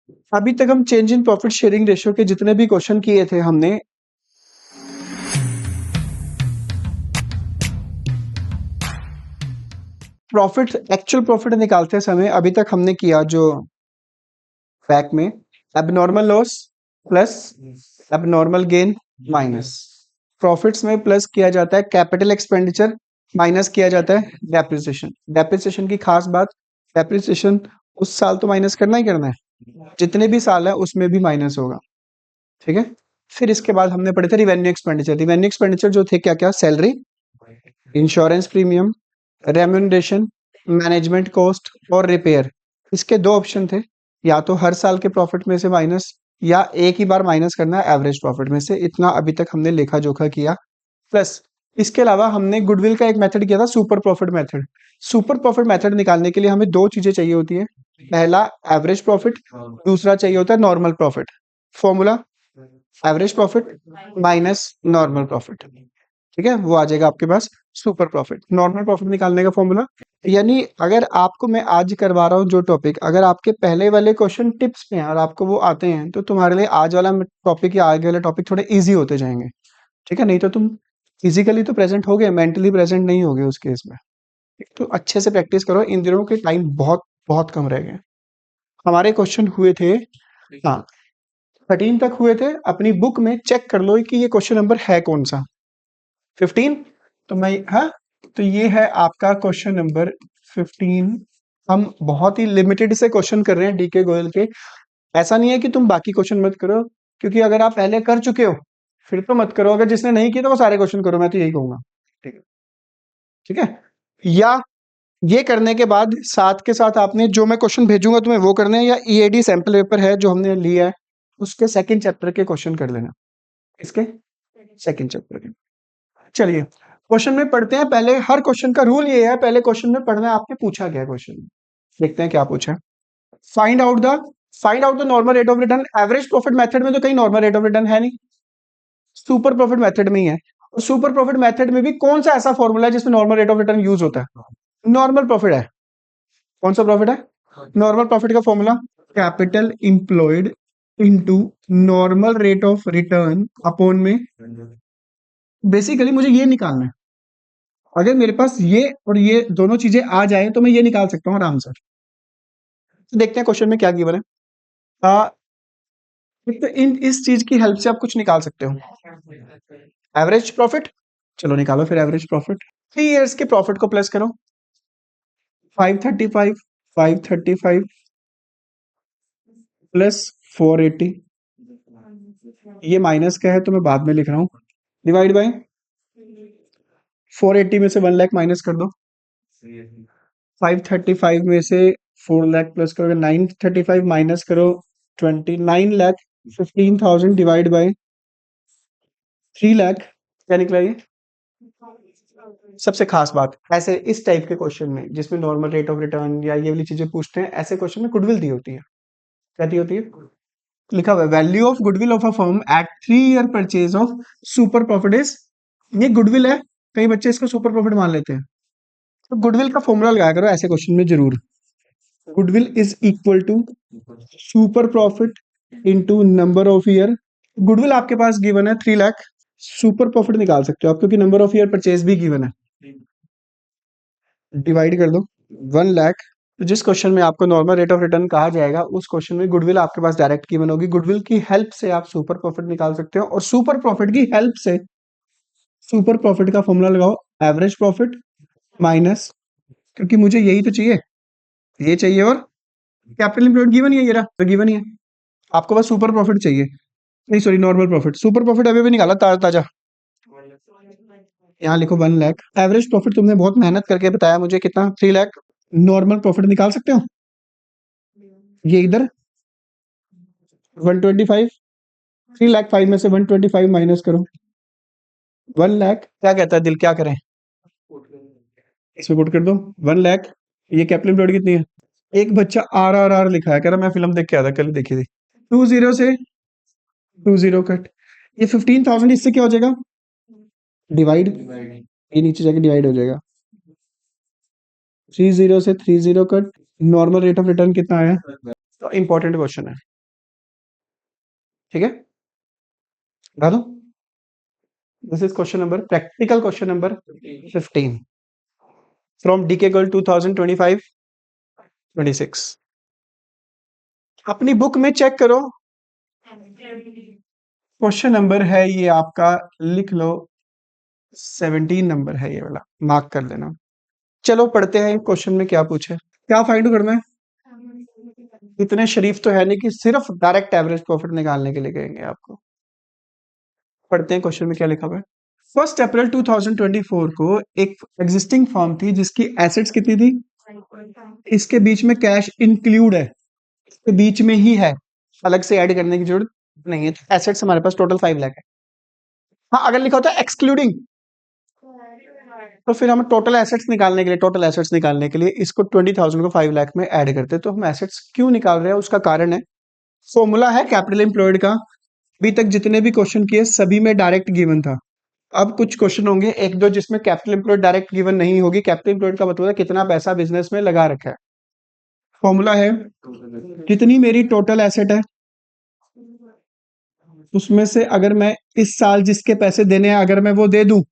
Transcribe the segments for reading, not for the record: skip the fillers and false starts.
अभी तक हम change in profit sharing ratio के जितने भी क्वेश्चन किए थे हमने, प्रॉफिट एक्चुअल प्रॉफिट निकालते समय अभी तक हमने किया जो फैक्ट में abnormal loss plus abnormal gain minus profits में प्लस किया जाता है कैपिटल एक्सपेंडिचर माइनस किया जाता है डेप्रिसिएशन। डेप्रिसिएशन की खास बात, डेप्रिसिएशन उस साल तो माइनस करना ही करना है, जितने भी साल है उसमें भी माइनस होगा। ठीक है। फिर इसके बाद हमने पढ़े थे रिवेन्यू एक्सपेंडिचर। रिवेन्यू एक्सपेंडिचर जो थे क्या क्या, salary, insurance premium, remuneration, management cost और रिपेयर। इसके दो ऑप्शन थे, या तो हर साल के प्रॉफिट में से माइनस, या एक ही बार माइनस करना है एवरेज प्रॉफिट में से। इतना अभी तक हमने लेखा जोखा किया। प्लस इसके अलावा हमने गुडविल का एक मेथड किया था, super profit method. Super profit method निकालने के लिए हमें दो चीजें चाहिए होती है, पहला एवरेज प्रॉफिट, दूसरा चाहिए होता है normal profit. Formula average profit minus normal profit. ठीक है, वो आ जाएगा आपके पास सुपर प्रॉफिट। नॉर्मल प्रॉफिट निकालने का फॉर्मूला, यानी अगर आपको मैं आज करवा रहा हूँ जो टॉपिक, अगर आपके पहले वाले क्वेश्चन टिप्स में और आपको वो आते हैं तो तुम्हारे लिए आज वाला टॉपिक या आगे वाले टॉपिक थोड़े इजी होते जाएंगे। ठीक है, नहीं तो तुम फिजिकली तो प्रेजेंट हो गए, मेंटली प्रेजेंट नहीं होगे उस केस में। तो अच्छे से प्रैक्टिस करो, इन दिनों के टाइम बहुत बहुत कम रह गए। हमारे क्वेश्चन हुए थे, हाँ 13 तक हुए थे। अपनी बुक में चेक कर लो कि ये क्वेश्चन नंबर है कौन सा, 15। तो मैं, हाँ, तो ये है आपका क्वेश्चन नंबर 15। हम बहुत ही लिमिटेड से क्वेश्चन कर रहे हैं डीके गोयल के। ऐसा नहीं है कि तुम बाकी क्वेश्चन मत करो, क्योंकि अगर आप पहले कर चुके हो फिर तो मत करो, अगर जिसने नहीं किया तो वो सारे क्वेश्चन करो, मैं तो यही कहूंगा। ठीक है, ठीक है। या ये करने के बाद साथ के साथ आपने जो मैं क्वेश्चन भेजूंगा तुम्हें वो करने हैं, या ईएडी सैंपल पेपर है जो हमने लिया है उसके सेकंड चैप्टर के क्वेश्चन कर लेना। इसके सेकंड चैप्टर के। चलिए क्वेश्चन में पढ़ते हैं। पहले हर क्वेश्चन का रूल ये है, पहले क्वेश्चन में पढ़ना है आपने पूछा क्या क्वेश्चन। देखते हैं क्या पूछा है। Find out the find out the normal rate of return. Average profit method में तो कहीं नॉर्मल रेट ऑफ रिटर्न है नहीं, सुपर प्रॉफिट मेथड में ही है। और सुपर प्रॉफिट मेथड में भी कौन सा ऐसा फॉर्मूला है जिसमें normal rate of return use होता है? नॉर्मल प्रॉफिट है। कौन सा प्रॉफिट है? नॉर्मल प्रॉफिट का formula capital employed into normal rate of return upon में। बेसिकली मुझे ये निकालना है, अगर मेरे पास ये और ये दोनों चीजें आ जाए तो मैं ये निकाल सकता हूँ आराम से। तो देखते हैं क्वेश्चन में क्या गिवन है। आ, एक तो इन इस चीज की हेल्प से आप कुछ निकाल सकते हो, एवरेज प्रॉफिट। चलो निकालो फिर एवरेज प्रॉफिट। 3 इयर्स के प्रॉफिट को प्लस करो, 535 535 प्लस 480, ये माइनस का है तो मैं बाद में लिख रहा हूँ, डिवाइड बाय 480 में से 1 लाख माइनस कर दो, 535 में से 4 लाख प्लस करोगे 935 माइनस करो 29 लाख 15,000 डिवाइड बाय 3 लाख। क्या निकला ये? सबसे खास बात, ऐसे इस टाइप के क्वेश्चन में जिसमें नॉर्मल रेट ऑफ रिटर्न या ये वाली चीजें पूछते हैं, ऐसे क्वेश्चन में गुडविल दी होती है। क्या दी होती है? लिखा हुआ है value of goodwill of a firm at 3 year purchase of super profit is. ये गुडविल है, कई बच्चे इसको सुपर प्रॉफिट मान लेते हैं। तो गुडविल का फॉर्मूला लगाया करो ऐसे क्वेश्चन में जरूर। Goodwill is equal to super profit into number of year. Goodwill आपके पास गिवन है 3 लाख, सुपर प्रॉफिट निकाल सकते हो आप क्योंकि नंबर ऑफ ईयर परचेज भी गिवन है, डिवाइड कर दो 1 लाख। तो जिस क्वेश्चन में आपको नॉर्मल रेट ऑफ रिटर्न कहा जाएगा उस क्वेश्चन में गुडविल आपके पास डायरेक्ट गिवन होगी। गुडविल की हेल्प से आप सुपर प्रॉफिट निकाल सकते हो, और सुपर प्रॉफिट की हेल्प से सुपर प्रॉफिट का फॉर्मूला लगाओ एवरेज प्रॉफिट माइनस, क्योंकि मुझे यही तो चाहिए, ये चाहिए, और कैपिटल एम्प्लॉयड गिवन ही है, ये रहा तो गिवन ही है। आपको बस सुपर प्रॉफिट चाहिए, नहीं sorry normal profit. Super profit अभी भी निकाला ताजा ताजा, यहाँ लिखो 1 लाख। एवरेज प्रॉफिट तुमने बहुत मेहनत करके बताया मुझे कितना, 3 लाख। नॉर्मल प्रॉफिट निकाल सकते हो, ये इधर 125, 3 लाख 5 में से 125 माइनस करो 1 लाख। क्या कहता है दिल, क्या करें? इसमें पुट कर दो 1 लाख। ये कैपिटल एम्प्लॉयड कितनी है? एक बच्चा RRR लिखा है, कह रहा मैं फिल्म देख के आया था, कल देखी थी। 20 से 20 कट, ये 15,000 इससे क्या हो जाएगा? डिवाइड, ये नीचे जाके डिवाइड हो जाएगा। 30 से 30 cut, normal rate of return कितना आया? तो इंपॉर्टेंट क्वेश्चन है। ठीक है, डालो। This is question number, practical question number 15 from DK Goel 2025-26। अपनी बुक में चेक करो, क्वेश्चन नंबर है ये आपका, लिख लो 17 नंबर है ये वाला, मार्क कर लेना। चलो पढ़ते हैं क्वेश्चन में क्या पूछे, क्या फाइंड करना है। इतने शरीफ तो है नहीं कि सिर्फ डायरेक्ट एवरेज प्रॉफिट निकालने के लिए कहेंगे आपको। पढ़ते हैं क्वेश्चन में क्या लिखा हुआ है। 1 अप्रैल 2024 को एक एग्जिस्टिंग फर्म थी जिसकी एसेट्स कितनी थी, इसके बीच में कैश इंक्लूड है, इसके बीच में ही है, अलग से ऐड करने की जरूरत नहीं है। तो एसेट्स हमारे पास टोटल 5 लाख है। हाँ, अगर लिखा होता है एक्सक्लूडिंग तो फिर हम टोटल एसेट्स निकालने के लिए, इसको 20,000 को 5 लाख में ऐड करते। तो हम एसेट्स क्यों निकाल रहे हैं, उसका कारण है, फॉर्मूला है कैपिटल एम्प्लॉयड का। अभी तक जितने भी क्वेश्चन किए सभी में डायरेक्ट गिवन था। अब कुछ क्वेश्चन होंगे एक दो जिसमें कैपिटल एम्प्लॉयड डायरेक्ट गिवन नहीं होगी। कैपिटल एम्प्लॉयड का मतलब है कितना पैसा बिजनेस में लगा रखा है। फॉर्मूला है, जितनी मेरी टोटल एसेट है उसमें से अगर मैं इस साल जिसके पैसे देने हैं अगर मैं वो दे दूं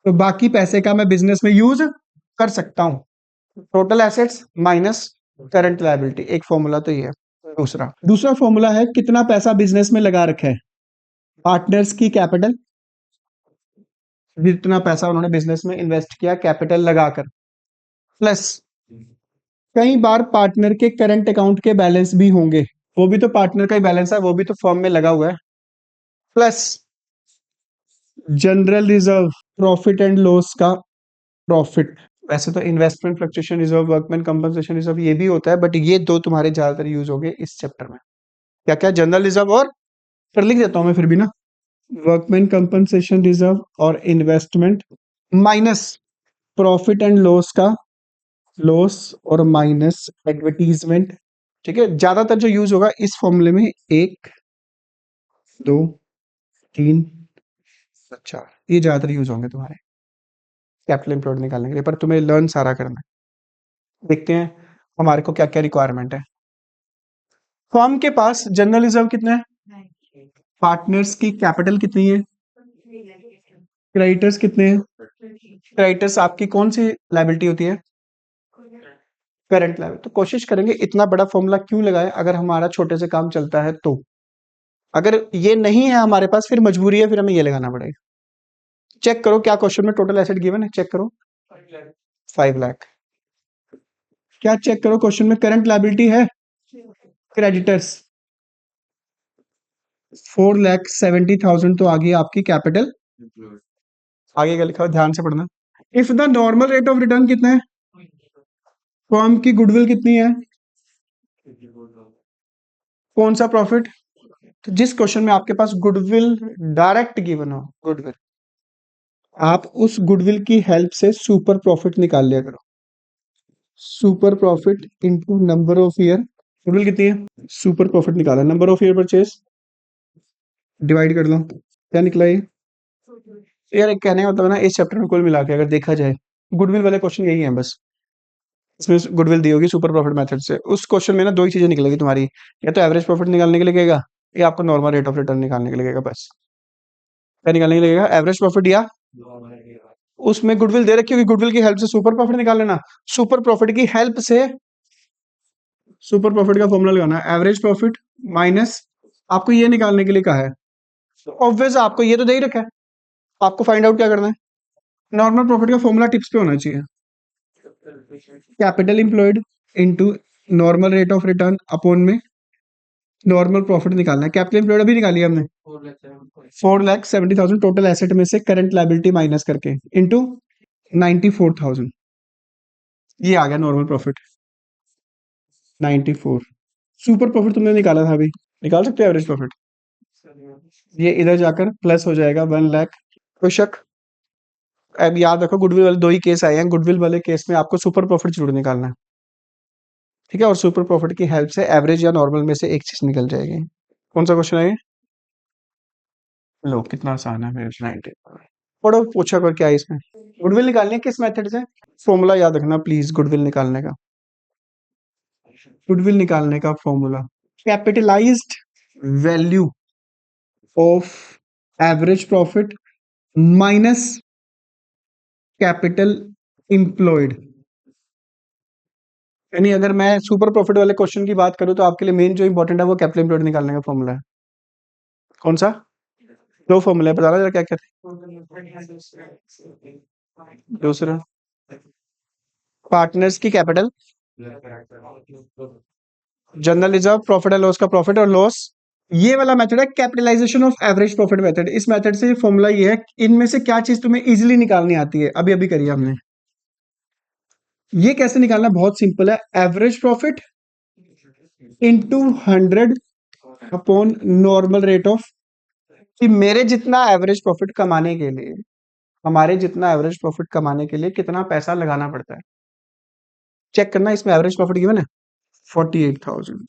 तो बाकी पैसे का मैं बिजनेस में यूज कर सकता हूं। Total assets minus current liability, एक फॉर्मूला तो ये है। दूसरा फॉर्मूला है कितना पैसा बिजनेस में लगा रखा है, पार्टनर्स की कैपिटल, जितना पैसा उन्होंने बिजनेस में इन्वेस्ट किया कैपिटल लगाकर, प्लस कई बार पार्टनर के करंट अकाउंट के बैलेंस भी होंगे, वो भी तो पार्टनर का ही बैलेंस है, वो भी तो फर्म में लगा हुआ है, plus general reserve, profit and loss का प्रॉफिट। वैसे तो investment fluctuation reserve, workman compensation reserve ये भी होता है, बट ये दो तुम्हारे ज्यादातर यूज हो गए इस चैप्टर में। क्या क्या, जनरल रिजर्व और, पर लिख देता हूं मैं फिर भी ना, वर्कमैन कंपनसेशन रिजर्व और investment, minus profit and loss का लॉस और माइनस एडवर्टीजमेंट। ठीक है, ज्यादातर जो यूज होगा इस फॉर्मूले में 1 2 3 4, ये ज्यादातर यूज होंगे तुम्हारे कैपिटल एम्प्लॉयड निकालने के लिए, पर तुम्हें लर्न सारा करना है। देखते हैं हमारे को क्या क्या रिक्वायरमेंट है। फर्म के पास जनरल रिजर्व कितना है, पार्टनर्स की कैपिटल कितनी है, क्रेडिटर्स कितने हैं, क्रेडिटर्स आपकी कौन सी लायबिलिटी होती है, करंट लायबिलिटी। तो कोशिश करेंगे इतना बड़ा फॉर्मूला क्यों लगाए अगर हमारा छोटे से काम चलता है तो। अगर ये नहीं है हमारे पास फिर मजबूरी है, फिर हमें ये लगाना पड़ेगा। चेक करो क्या क्वेश्चन में टोटल एसेट गिवन है, चेक करो 5 लाख। क्या चेक करो क्वेश्चन में करंट लायबिलिटी है, क्रेडिटर्स 4,70,000 तो आ गई आपकी कैपिटल। आगे क्या लिखा है ध्यान से पढ़ना। If the normal rate of return कितना है, फर्म की गुडविल कितनी है, कौन सा प्रॉफिट। तो जिस क्वेश्चन में आपके पास गुडविल डायरेक्ट गिवन हो, गुडविल, आप उस गुडविल की हेल्प से सुपर प्रॉफिट निकाल लिया करो। Super profit into number of year, goodwill कितनी है, सुपर प्रॉफिट निकाला, number of year purchase divide कर लो, क्या निकला ये। यार एक कहने का मतलब ना, इस चैप्टर में कुल मिला के अगर देखा जाए गुडविल वाले क्वेश्चन यही है बस। इसमें गुडविल दी होगी सुपर प्रॉफिट मेथड से। उस क्वेश्चन में ना दो ही चीजें निकलेगी तुम्हारी, या तो एवरेज प्रॉफिट निकालने के लिए कहेगा या आपको नॉर्मल रेट ऑफ रिटर्न निकालने के लिए कहेगा। बस क्या निकालने के लिए कहेगा, एवरेज प्रॉफिट या उसमें गुडविल दे रखी होगी, गुडविल की हेल्प से सुपर प्रॉफिट निकाल लेना। सुपर प्रॉफिट की हेल्प से सुपर प्रॉफिट का फॉर्मूला लगाना है, एवरेज प्रॉफिट माइनस, आपको ये निकालने के लिए कहा है, ऑब्वियस आपको ये तो दे ही रखा है, आपको फाइंड आउट क्या करना है। नॉर्मल प्रॉफिट का फॉर्मूला टिप्स पे होना चाहिए, capital employed into normal rate of return upon में नॉर्मल प्रॉफिट निकालना है। कैपिटल इंप्लॉयड अभी निकाली हमने 4,70,000 टोटल एसेट में से करंट लायबिलिटी माइनस करके इनटू 94,000, ये आ गया नॉर्मल प्रॉफिट 94। सुपर प्रॉफिट तुमने निकाला था, अभी निकाल सकते हो एवरेज प्रॉफिट, ये इधर जाकर प्लस हो जाएगा 1 लाख। कोई शक। अब याद रखो गुडविल वाले दो ही केस आए हैं, गुडविल वाले केस में आपको सुपर प्रॉफिट जरूर निकालना है, ठीक है, और सुपर प्रॉफिट की हेल्प से एवरेज या नॉर्मल में से एक चीज निकल जाएगी। कौन सा क्वेश्चन है ये, लो कितना आसान है मेरे 90। पढ़ो पूछा कर क्या है इसमें। गुडविल निकालनी है किस मेथड से, फॉर्मूला याद रखना प्लीज, गुडविल निकालने का, गुडविल निकालने का formula capitalised value of average profit minus capital employed. यानी अगर मैं सुपर प्रॉफिट वाले क्वेश्चन की बात करूं तो आपके लिए मेन जो इंपॉर्टेंट है वो कैपिटल इम्प्लॉयड निकालने का फॉर्मूला है। कौन सा? दो फॉर्मूला है, बताना जरा क्या क्या थे। दूसरा पार्टनर्स की capital, general reserve, profit and loss का प्रॉफिट और लॉस। ये वाला मेथड है capitalization of average profit method. इस मेथड से फॉर्मूला ये है, इनमें से क्या चीज तुम्हें इजीली निकालनी आती है, अभी अभी करिए हमने। ये कैसे निकालना, बहुत सिंपल है। Average profit into 100 upon normal rate of, कि मेरे जितना एवरेज प्रॉफिट कमाने के लिए, हमारे जितना एवरेज प्रॉफिट कमाने के लिए कितना पैसा लगाना पड़ता है, चेक करना। इसमें एवरेज प्रॉफिट गिवन है 48,000।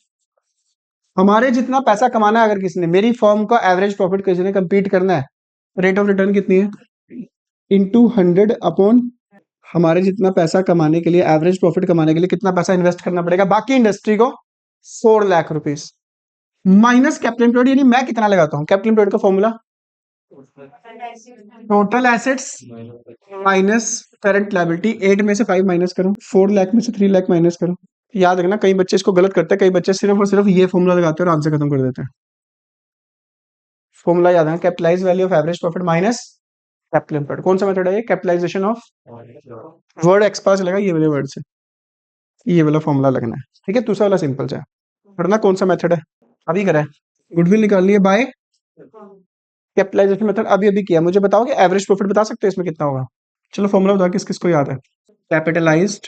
हमारे जितना पैसा कमाना है, अगर किसी ने, मेरी फर्म का एवरेज प्रॉफिट किसी ने कंपीट करना है, रेट ऑफ रिटर्न कितनी है, इनटू 100 अपॉन हमारे जितना पैसा कमाने के लिए, एवरेज प्रॉफिट कमाने के लिए कितना पैसा इन्वेस्ट करना पड़ेगा बाकी इंडस्ट्री को, 4 lakh rupees, minus capital employed. यानी मैं कितना लगाता हूं, कैपिटल एम्प्लॉयड का formula total assets minus current liability. 8 में से 5 माइनस करो, 4 लाख में से 3 लाख माइनस करो। याद रखना, कई बच्चे इसको गलत करते हैं, कई बच्चे सिर्फ और सिर्फ ये फॉर्मूला लगाते हैं और आंसर खत्म कर देते हैं। फॉर्मूला याद रखना, capitalize value of average profit minus capital employed. कौन सा मेथड है ये, कैपिटलाइजेशन ऑफ, वर्ड एक्सपास लगा ये वाले वर्ड से, ये वाला फॉर्मूला लगना है, ठीक है। दूसरा वाला सिंपल सा है, पढ़ना कौन सा मेथड है, अभी करा है। गुडविल निकालनी है बाय कैपिटलाइजेशन मेथड, अभी अभी किया। मुझे बताओ कि एवरेज प्रॉफिट बता सकते हैं इसमें कितना होगा? चलो फॉर्मूला बताओ, किस किस को याद है। कैपिटलाइज्ड,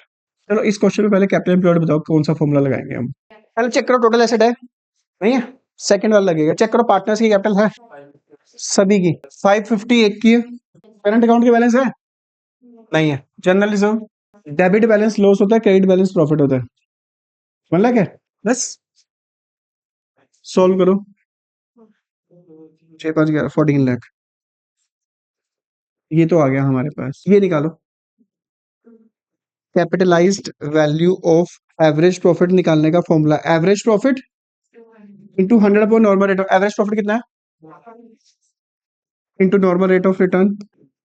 चलो इस क्वेश्चन में पहले कैपिटल एम्प्लॉयड बताओ कौन सा फॉर्मूला लगाएंगे हम। पहले चेक करो टोटल एसेट है, नहीं है, सेकंड वाला लगेगा। चेक करो पार्टनर्स की कैपिटल है सभी की, 551 की है। करंट अकाउंट के बैलेंस है, नहीं है। General reserve, debit balance loss होता है, क्रेडिट बैलेंस प्रॉफिट होता है। 1 लाख है, बस सोल्व करो। 6 5 11 14 लाख, ये तो आ गया हमारे पास। ये निकालो, capitalized value of average profit निकालने का formula, average profit into 100 upon normal rate of, average profit कितना है, into normal rate of return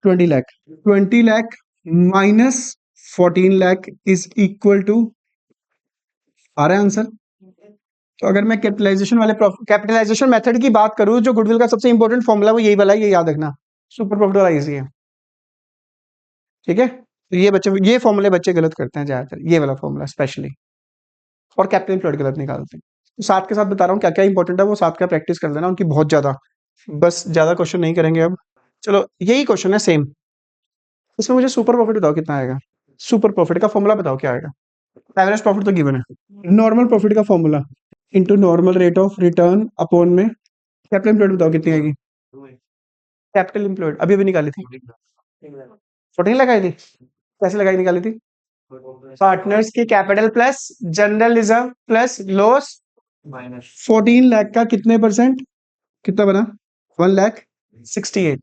20 lakh. 20 lakh minus 14 lakh is equal to, आ रहा है आंसर। तो अगर मैं कैपिटलाइजेशन मेथड की बात करूं, जो गुडविल का सबसे इंपॉर्टेंट फॉर्मूला वो यही वाला है, ये याद रखना। सुपर प्रॉफिट वाला इजी है, ठीक है। तो ये बच्चे, ये फॉर्मूले बच्चे गलत करते हैं ज्यादातर, ये वाला फॉर्मूला स्पेशली, और कैपिटल एम्प्लॉयड गलत निकालते हैं। तो साथ के साथ बता रहा हूँ क्या क्या इंपॉर्टेंट है, वो साथ का प्रैक्टिस कर लेना उनकी बहुत ज्यादा। बस ज्यादा क्वेश्चन नहीं करेंगे अब। चलो यही क्वेश्चन है सेम, इसमें मुझे सुपर प्रॉफिट बताओ कितना आएगा। सुपर प्रॉफिट का फॉर्मूला बताओ क्या आएगा। एवरेज प्रॉफिट तो गिवन है, नॉर्मल प्रॉफिट का formula into normal rate of return upon में कैपिटल एम्प्लॉयड बताओ कितनी आएगी। कैपिटल एम्प्लॉयड अभी अभी निकाली थी, 14 लगाई थी। कैसे लगाई निकाली थी, पार्टनर्स की capital plus general reserve plus loss, 14 lakh का कितने परसेंट, कितना बना, 1,68,000।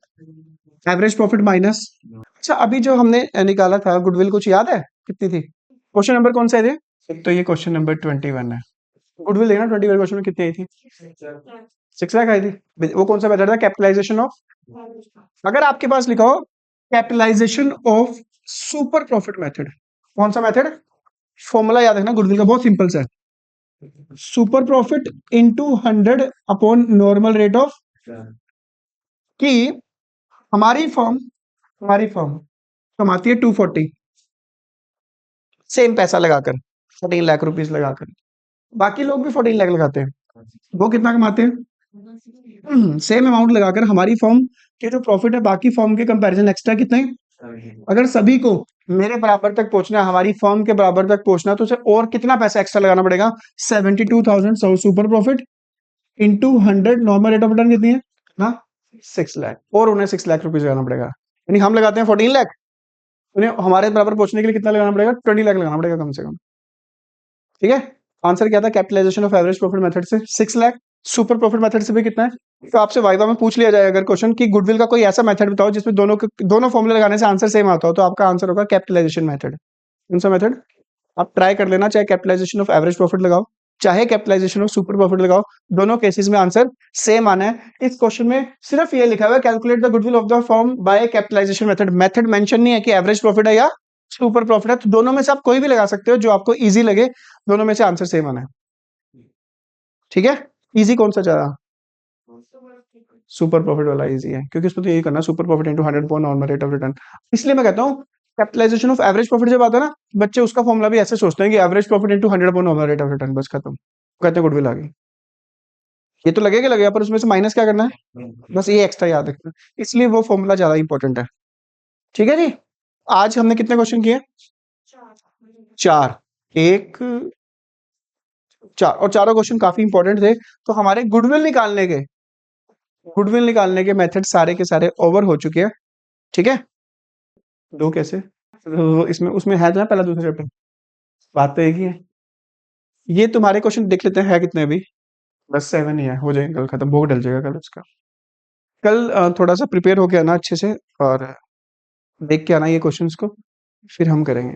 एवरेज प्रॉफिट माइनस, अच्छा अभी जो हमने निकाला था गुडविल, कुछ याद है कितनी थी? क्वेश्चन नंबर कौन सा है? एक तो ये क्वेश्चन नंबर 21 है। गुडविल देखना 21 क्वेश्चन में कितनी आई थी, 6 लाख आई थी। वो कौन सा मेथड था, कैपिटलाइजेशन ऑफ, अगर आपके पास लिखा हो capitalization of super profit method, कौन सा मेथड, फॉर्मूला याद रखना गुडविल का, बहुत सिंपल सा है। Super profit into 100 upon normal rate of, कि हमारी फर्म कमाती है 240, सेम पैसा लगाकर, 14 लाख रुपीस लगाकर। बाकी लोग भी 14 लाख लगाते हैं, वो कितना कमाते हैं, सेम अमाउंट लगाकर। हमारी फर्म के जो प्रॉफिट है बाकी फर्म के कंपैरिजन एक्स्ट्रा कितने, अगर सभी को मेरे बराबर तक पहुंचना है, हमारी फर्म के बराबर तक पहुंचना, तो उसे और कितना पैसा एक्स्ट्रा लगाना पड़ेगा, 72,000 super profit into 100 normal rate of return कितनी है ना, 6 लाख, और उन्हें 6 लाख रुपीज लगाना पड़ेगा। यानी हम लगाते हैं 14 लाख, उन्हें हमारे बराबर पहुंचने के लिए कितना लगाना पड़ेगा, 20 लाख लगाना पड़ेगा कम से कम, ठीक है। आंसर क्या था, capitalization of average profit method से 6 लाख, सुपर प्रॉफिट मेथड से भी कितना है। तो आपसे वाइवा में पूछ लिया जाए अगर क्वेश्चन कि गुडविल का कोई ऐसा मेथड बताओ जिसमें दोनों फॉर्मूले लगाने से आंसर सेम आता हो, तो आपका आंसर होगा कैपिटलाइजेशन मेथड। कौन सा मेथड, आप ट्राई कर लेना, चाहे कैपिटलाइजेशन ऑफ एवरेज प्रॉफिट लगाओ चाहे कैपिटलाइजेशन हो सुपर प्रॉफिट लगाओ, दोनों केसेस में आंसर सेम आना है। इस क्वेश्चन में सिर्फ ये लिखा हुआ है calculate the goodwill of the firm by capitalization method. Method mention नहीं है कि एवरेज प्रॉफिट है या सुपर प्रॉफिट है, तो दोनों में से आप कोई भी लगा सकते हो जो आपको इजी लगे, दोनों में से आंसर सेम आना है। ठीक है, इजी कौन सा ज्यादा? सुपर प्रॉफिट वाला इजी है, क्योंकि उसमें तो यही करना, super profit into 100 upon normal rate of return. इसलिए मैं कहता हूँ कैपिटलाइजेशन ऑफ एवरेज प्रॉफिट जब आता है ना, बच्चे उसका फॉर्मूला भी ऐसे सोचते हैं कि average profit into 100 upon normal rate of return, बस खत्म, कहते हैं गुडविल आ गई। ये तो लगेगा लगेगा, पर उसमें से माइनस क्या करना है, बस ये एक्स्ट्रा याद रखना, इसलिए वो फॉर्मूला ज्यादा इंपॉर्टेंट है। ठीक है जी, आज हमने कितने क्वेश्चन किए? 4, 1, 4, और चारों क्वेश्चन काफी इंपॉर्टेंट थे। तो हमारे गुडविल निकालने के मेथड सारे के सारे ओवर हो चुके हैं। ठीक है, दो कैसे, तो इसमें उसमें है तो है पहला दूसरा चैप्टर, बात तो एक ही है। ये तुम्हारे क्वेश्चन देख लेते हैं है कितने अभी, बस 7 ही है, हो जाएगा कल खत्म, भोग डल जाएगा कल उसका। कल थोड़ा सा प्रिपेयर होके आना अच्छे से, और देख के आना ये क्वेश्चंस को, फिर हम करेंगे।